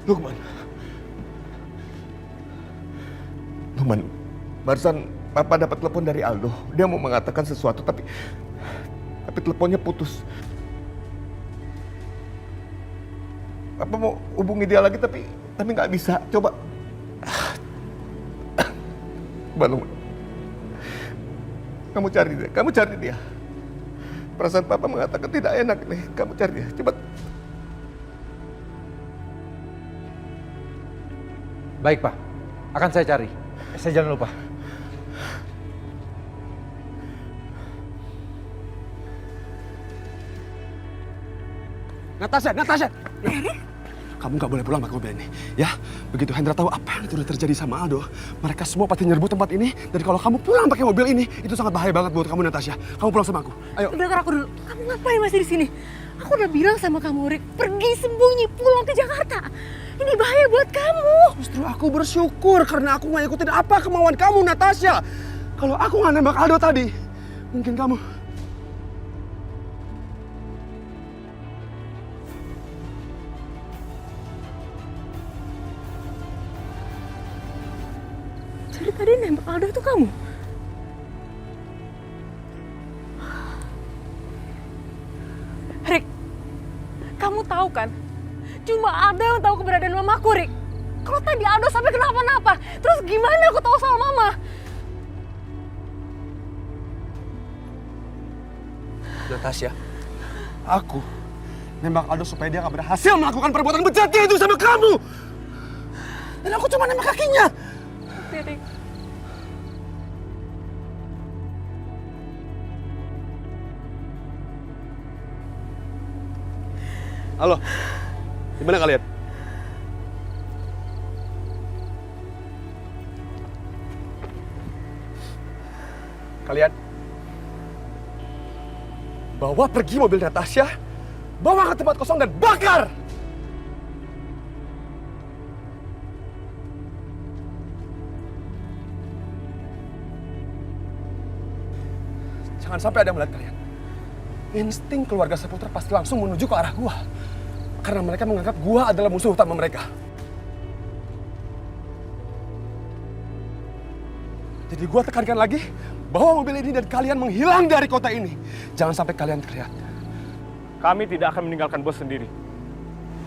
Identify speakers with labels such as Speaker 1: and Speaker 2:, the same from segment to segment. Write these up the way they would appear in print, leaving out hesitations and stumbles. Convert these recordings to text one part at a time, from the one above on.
Speaker 1: Lukman. Barusan Papa dapat telepon dari Aldo. Dia mau mengatakan sesuatu tapi teleponnya putus. Papa mau hubungi dia lagi tapi nggak bisa. Coba Lukman. Kamu cari dia. Perasaan Papa mengatakan tidak enak nih. Kamu cari dia, cepat.
Speaker 2: Baik, Pak. Akan saya cari. Saya jalan dulu, Pak.
Speaker 3: Natasha! Kamu nggak boleh pulang pakai mobil ini, ya? Begitu Hendra tahu apa yang itu udah terjadi sama Aldo, mereka semua pasti nyerbu tempat ini. Dan kalau kamu pulang pakai mobil ini, itu sangat bahaya banget buat kamu, Natasha. Kamu pulang sama aku. Ayo.
Speaker 4: Dengar aku dulu. Kamu ngapain masih di sini? Aku udah bilang sama kamu, Rick, pergi sembunyi pulang ke Jakarta. Ini bahaya buat kamu.
Speaker 3: Justru aku bersyukur karena aku nggak ikutin apa kemauan kamu, Natasha. Kalau aku nggak nembak Aldo tadi, mungkin kamu...
Speaker 4: Jadi tadi nembak Aldo itu kamu? Rick, kamu tahu kan? Cuma Aldo yang tahu keberadaan mamaku, Rick. Kalau tadi Aldo sampai kenapa-napa, terus gimana aku tahu soal mama?
Speaker 3: Natasha, aku nembak Aldo supaya dia nggak berhasil melakukan perbuatan bejatnya itu sama kamu. Dan aku cuma nembak kakinya.
Speaker 4: Rick.
Speaker 3: Halo, di mana kalian? Kalian bawa pergi mobil Natasha, bawa ke tempat kosong dan bakar! Jangan sampai ada yang melihat kalian. Insting keluarga Saputra pasti langsung menuju ke arah gua. Karena mereka menganggap gua adalah musuh utama mereka. Jadi gua tekankan lagi, bawa mobil ini dan kalian menghilang dari kota ini. Jangan sampai kalian terlihat.
Speaker 5: Kami tidak akan meninggalkan bos sendiri.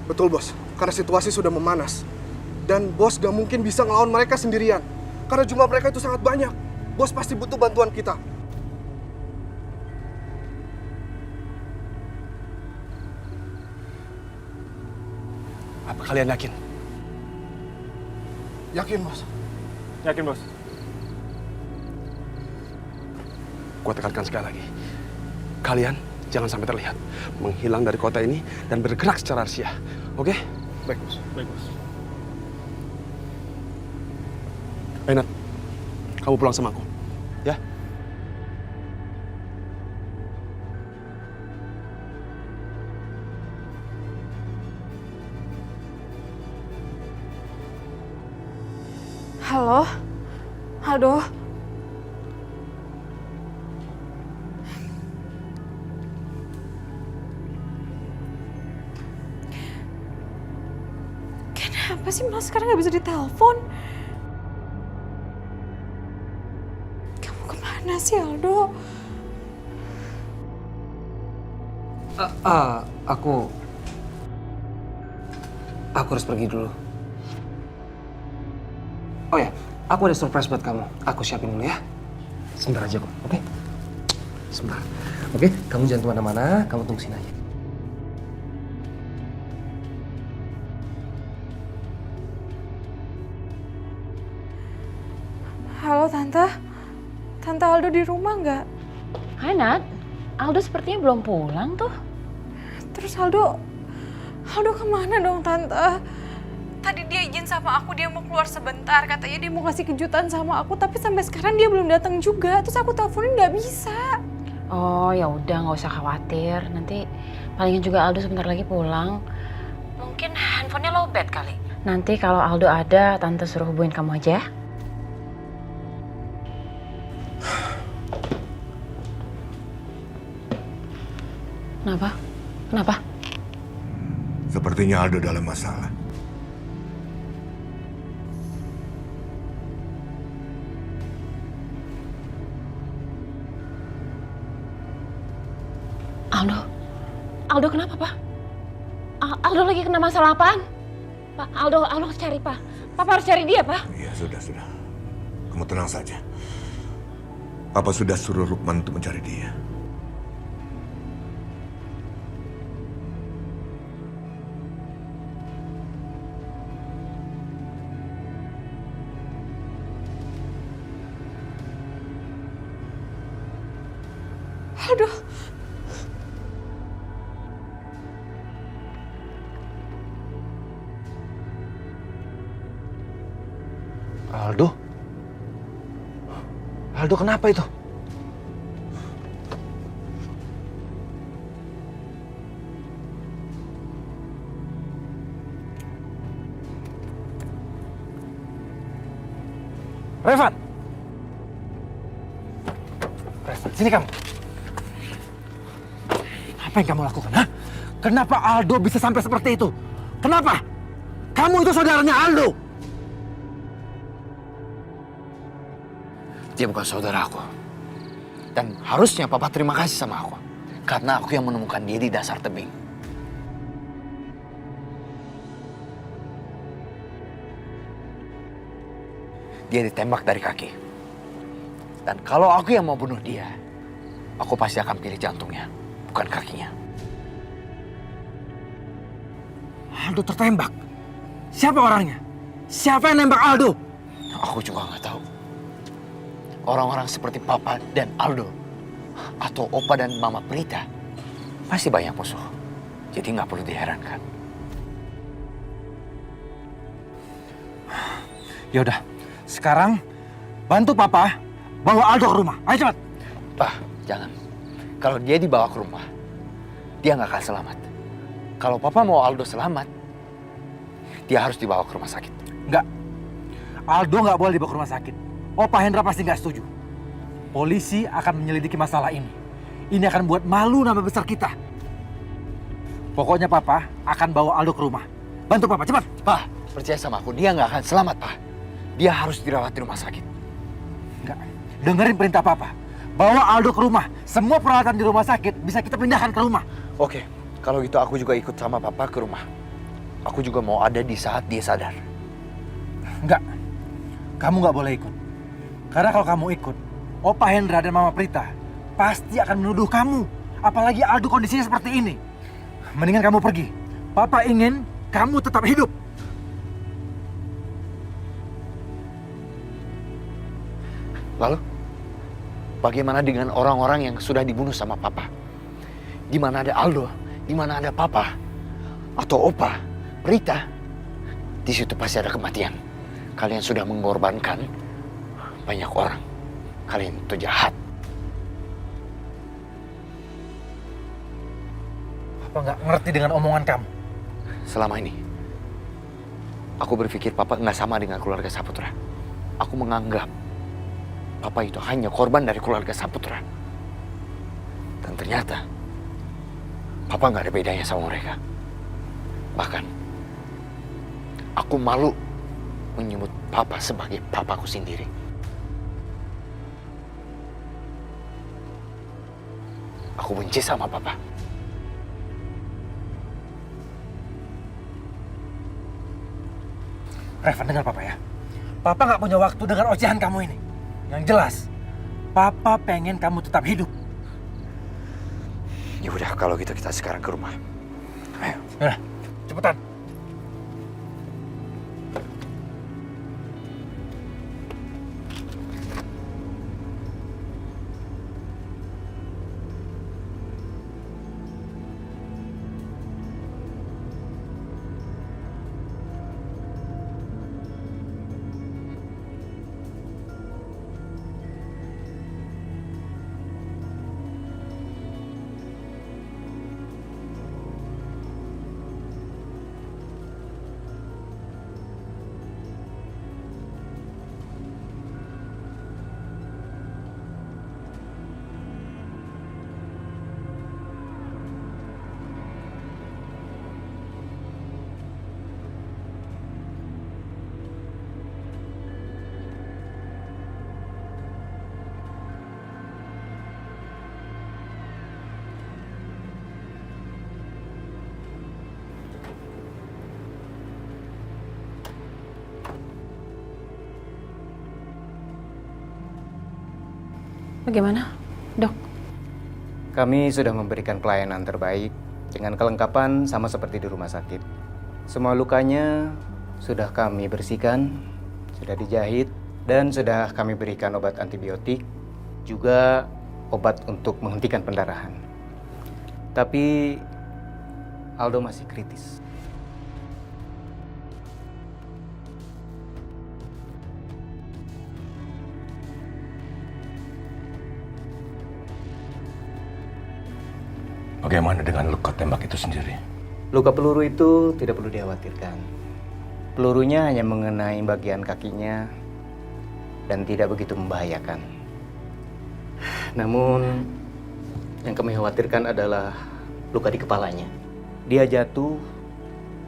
Speaker 6: Betul, bos. Karena situasi sudah memanas. Dan bos gak mungkin bisa ngelawan mereka sendirian. Karena jumlah mereka itu sangat banyak. Bos pasti butuh bantuan kita.
Speaker 3: Apa kalian yakin?
Speaker 6: Yakin, bos?
Speaker 5: Yakin, bos?
Speaker 3: Gua tekankan sekali lagi. Kalian jangan sampai terlihat. Menghilang dari kota ini dan bergerak secara rahasia. Oke?
Speaker 6: Baik, bos.
Speaker 5: Baik, bos.
Speaker 3: Nat, kamu pulang sama aku. Ya?
Speaker 4: Halo? Aldo? Kenapa sih Mas sekarang nggak bisa ditelepon? Kamu kemana sih, Aldo?
Speaker 7: Aku harus pergi dulu. Oh ya, aku ada surprise buat kamu. Aku siapin dulu ya. Sebentar aja kok, oke? Sebentar. Oke, kamu jangan kemana-mana, kamu tunggu sini aja.
Speaker 4: Halo, Tante. Tante Aldo di rumah nggak?
Speaker 8: Hai Nat, Aldo sepertinya belum pulang tuh.
Speaker 4: Terus Aldo kemana dong, Tante? Tadi dia izin sama aku, dia mau keluar sebentar. Katanya dia mau kasih kejutan sama aku, tapi sampai sekarang dia belum datang juga. Terus aku teleponin nggak bisa.
Speaker 8: Oh ya udah, nggak usah khawatir. Nanti palingan juga Aldo sebentar lagi pulang. Mungkin handphonenya lowbat kali. Nanti kalau Aldo ada, Tante suruh hubungin kamu aja. Kenapa? Kenapa?
Speaker 9: Sepertinya Aldo dalam masalah.
Speaker 8: Aldo? Aldo kenapa, Pak? Aldo lagi kena masalah apaan? Pak, Aldo harus cari, Pak. Papa harus cari dia, Pak.
Speaker 9: Iya, sudah. Kamu tenang saja. Papa sudah suruh Lukman untuk mencari dia.
Speaker 4: Aduh.
Speaker 2: Aldo? Aldo kenapa itu? Revan! Revan, sini kamu. Apa yang kamu lakukan, ha? Kenapa Aldo bisa sampai seperti itu? Kenapa? Kamu itu saudaranya Aldo!
Speaker 10: Dia bukan saudaraku. Dan harusnya Papa terima kasih sama aku. Karena aku yang menemukan dia di dasar tebing. Dia ditembak dari kaki. Dan kalau aku yang mau bunuh dia, aku pasti akan pilih jantungnya, bukan kakinya.
Speaker 2: Aldo tertembak? Siapa orangnya? Siapa yang nembak Aldo?
Speaker 10: Aku juga nggak tahu. Orang-orang seperti Papa dan Aldo, atau Opa dan Mama Prita, pasti banyak musuh. Jadi nggak perlu diherankan.
Speaker 2: Yaudah, sekarang bantu Papa bawa Aldo ke rumah. Ayo cepat.
Speaker 10: Pak, jangan. Kalau dia dibawa ke rumah, dia nggak akan selamat. Kalau Papa mau Aldo selamat, dia harus dibawa ke rumah sakit.
Speaker 2: Enggak. Aldo nggak boleh dibawa ke rumah sakit. Opa Hendra pasti nggak setuju. Polisi akan menyelidiki masalah ini. Ini akan buat malu nama besar kita. Pokoknya Papa akan bawa Aldo ke rumah. Bantu Papa, cepat.
Speaker 10: Pak, percaya sama aku, dia nggak akan selamat, Pak. Dia harus dirawat di rumah sakit.
Speaker 2: Enggak. Dengerin perintah Papa. Bawa Aldo ke rumah. Semua peralatan di rumah sakit bisa kita pindahkan ke rumah.
Speaker 10: Oke, kalau gitu aku juga ikut sama Papa ke rumah. Aku juga mau ada di saat dia sadar.
Speaker 2: Enggak. Kamu nggak boleh ikut. Karena kalau kamu ikut, Opa Hendra dan Mama Prita pasti akan menuduh kamu. Apalagi Aldo kondisinya seperti ini. Mendingan kamu pergi. Papa ingin kamu tetap hidup.
Speaker 10: Lalu, bagaimana dengan orang-orang yang sudah dibunuh sama Papa? Di mana ada Aldo? Di mana ada Papa? Atau Opa? Prita? Di situ pasti ada kematian. Kalian sudah mengorbankan banyak orang. Kalian itu jahat.
Speaker 2: Papa nggak ngerti dengan omongan kamu.
Speaker 10: Selama ini, aku berpikir Papa nggak sama dengan keluarga Saputra. Aku menganggap Papa itu hanya korban dari keluarga Saputra. Dan ternyata, Papa nggak ada bedanya sama mereka. Bahkan, aku malu menyebut Papa sebagai papaku sendiri. Aku benci sama Papa.
Speaker 2: Revan, dengar Papa ya. Papa nggak punya waktu dengan ocehan kamu ini. Yang jelas, Papa pengen kamu tetap hidup.
Speaker 10: Ya udah, kalau gitu kita sekarang ke rumah. Ayo.
Speaker 2: Yaudah, cepetan.
Speaker 8: Bagaimana, dok?
Speaker 11: Kami sudah memberikan pelayanan terbaik dengan kelengkapan sama seperti di rumah sakit. Semua lukanya sudah kami bersihkan, sudah dijahit, dan sudah kami berikan obat antibiotik, juga obat untuk menghentikan pendarahan. Tapi Aldo masih kritis.
Speaker 9: Bagaimana dengan luka tembak itu sendiri?
Speaker 11: Luka peluru itu tidak perlu dikhawatirkan. Pelurunya hanya mengenai bagian kakinya dan tidak begitu membahayakan. Namun, yang kami khawatirkan adalah luka di kepalanya. Dia jatuh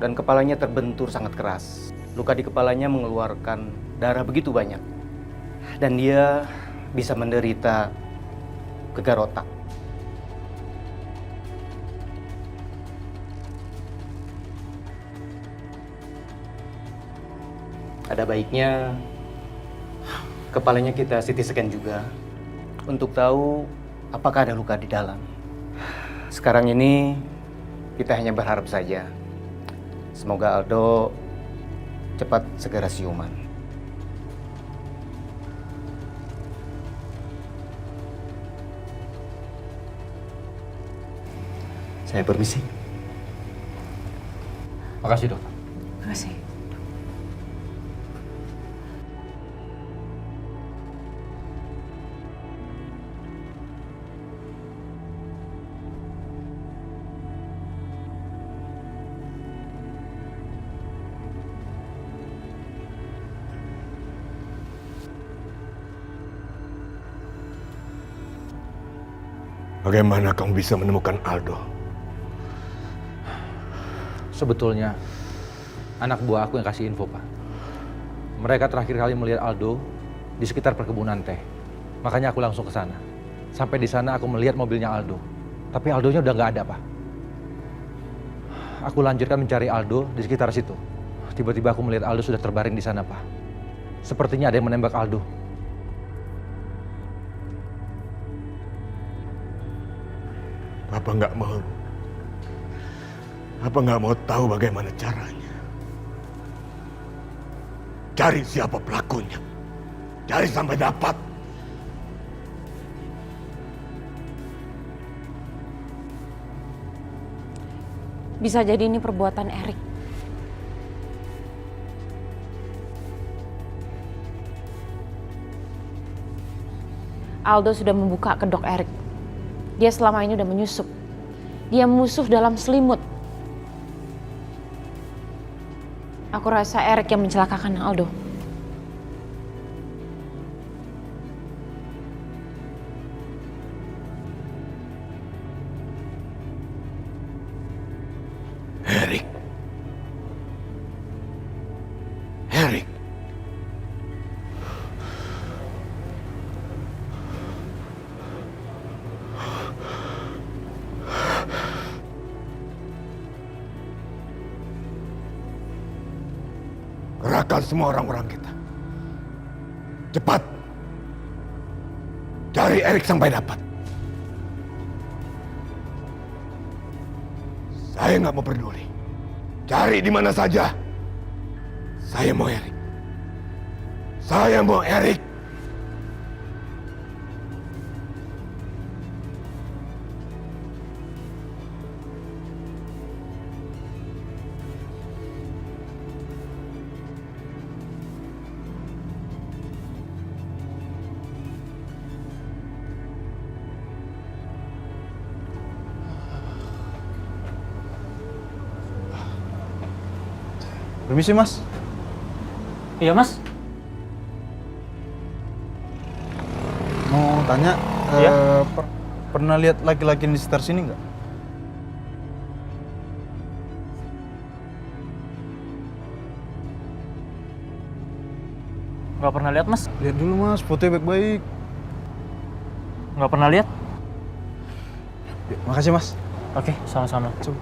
Speaker 11: dan kepalanya terbentur sangat keras. Luka di kepalanya mengeluarkan darah begitu banyak. Dan dia bisa menderita gegar otak. Ada baiknya kepalanya kita CT scan juga untuk tahu apakah ada luka di dalam. Sekarang ini kita hanya berharap saja semoga Aldo cepat segera siuman. Saya permisi.
Speaker 2: Makasih, Dok.
Speaker 8: Makasih.
Speaker 9: Bagaimana kamu bisa menemukan Aldo?
Speaker 2: Sebetulnya, anak buah aku yang kasih info, Pak. Mereka terakhir kali melihat Aldo di sekitar perkebunan teh. Makanya aku langsung ke sana. Sampai di sana aku melihat mobilnya Aldo. Tapi Aldonya udah nggak ada, Pak. Aku lanjutkan mencari Aldo di sekitar situ. Tiba-tiba aku melihat Aldo sudah terbaring di sana, Pak. Sepertinya ada yang menembak Aldo.
Speaker 9: Papa nggak mau. Papa nggak mau tahu bagaimana caranya. Cari siapa pelakunya. Cari sampai dapat.
Speaker 8: Bisa jadi ini perbuatan Erik. Aldo sudah membuka kedok Erik. Dia selama ini udah menyusup. Dia musuh dalam selimut. Aku rasa Erik yang mencelakakan Aldo.
Speaker 9: Erik. Erik. Kerahkan semua orang-orang kita. Cepat. Cari Erik sampai dapat. Saya nggak mau peduli. Cari di mana saja. Saya mau Erik. Saya mau Erik.
Speaker 2: Permisi, Mas.
Speaker 5: Iya, Mas.
Speaker 12: Mau tanya,
Speaker 5: Iya?
Speaker 12: pernah lihat laki-laki di sekitar sini nggak?
Speaker 5: Nggak pernah lihat, Mas.
Speaker 12: Lihat dulu Mas, fotonya baik-baik.
Speaker 5: Nggak pernah lihat.
Speaker 12: Ya, makasih Mas.
Speaker 5: Oke, sama-sama.
Speaker 12: Coba.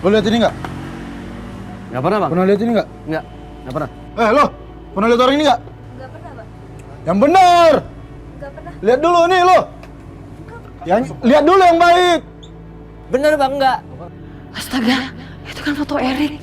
Speaker 12: Lo lihat ini nggak?
Speaker 3: Nggak pernah, Bang.
Speaker 12: Pernah lihat ini nggak?
Speaker 3: Nggak pernah.
Speaker 12: Lo, pernah lihat orang ini nggak?
Speaker 4: Nggak pernah, Bang.
Speaker 12: Yang benar.
Speaker 4: Nggak pernah.
Speaker 12: Lihat dulu nih lo. Yang lihat dulu yang baik.
Speaker 7: Bener Bang, enggak?
Speaker 8: Astaga, itu kan foto Erik.